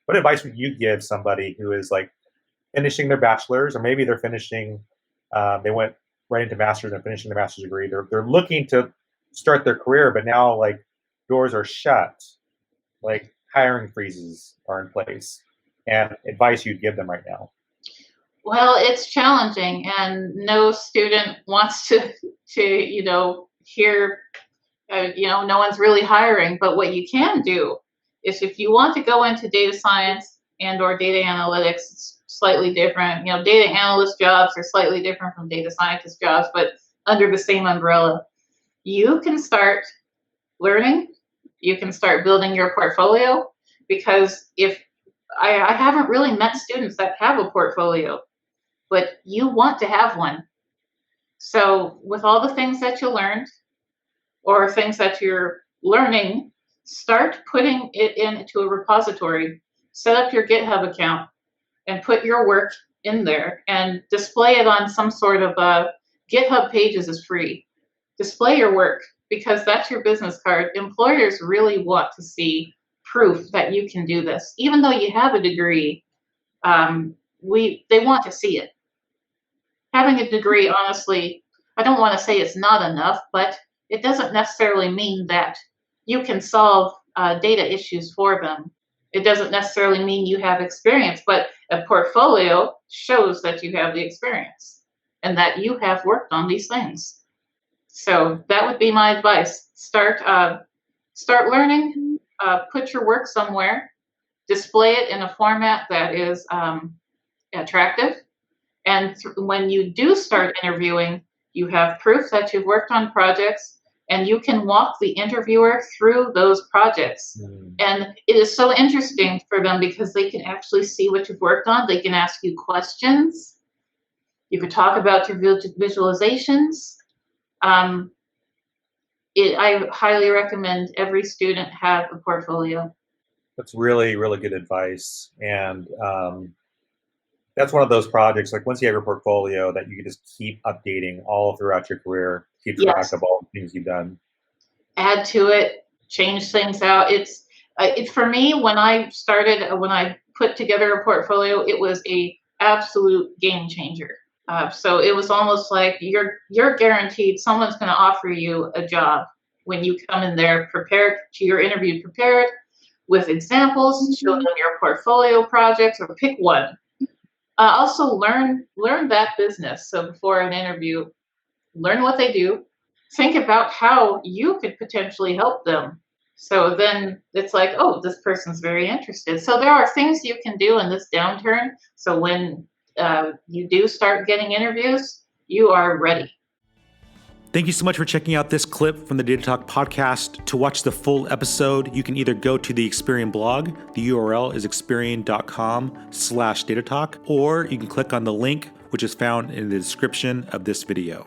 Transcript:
what advice would you give somebody who is like finishing their bachelor's, or maybe they're finishing, they went right into master's and finishing their master's degree. They're looking to start their career, but now like doors are shut, like hiring freezes are in place, and advice you'd give them right now. Well, it's challenging, and no student wants to hear, no one's really hiring. But what you can do is, if you want to go into data science and or data analytics, it's slightly different. Data analyst jobs are slightly different from data scientist jobs, but under the same umbrella. You can start learning. You can start building your portfolio, because if I haven't really met students that have a portfolio, but you want to have one. So with all the things that you learned or things that you're learning, start putting it into a repository. Set up your GitHub account and put your work in there and display it on some sort of GitHub Pages is free. Display your work, because that's your business card. Employers really want to see proof that you can do this. Even though you have a degree, they want to see it. Having a degree, honestly, I don't want to say it's not enough, but it doesn't necessarily mean that you can solve data issues for them. It doesn't necessarily mean you have experience, but a portfolio shows that you have the experience and that you have worked on these things. So that would be my advice. Start learning, put your work somewhere, display it in a format that is attractive. And when you do start interviewing, you have proof that you've worked on projects, and you can walk the interviewer through those projects. And it is so interesting for them, because they can actually see what you've worked on. They can ask you questions. You could talk about your visualizations. I highly recommend every student have a portfolio. That's really, really good advice. And that's one of those projects, like once you have your portfolio, that you can just keep updating all throughout your career, keep track of all the things you've done. Add to it, change things out. It's for me, when I put together a portfolio, it was a absolute game changer. So it was almost like you're guaranteed someone's going to offer you a job when you come in there prepared to your interview, prepared with examples, show them your portfolio projects, or pick one. Also learn that business. So before an interview, learn what they do. Think about how you could potentially help them. So then it's like, oh, this person's very interested. So there are things you can do in this downturn. So when you do start getting interviews, you are ready. Thank you so much for checking out this clip from the Data Talk podcast. To watch the full episode, you can either go to the Experian blog. The URL is experian.com/datatalk, or you can click on the link, which is found in the description of this video.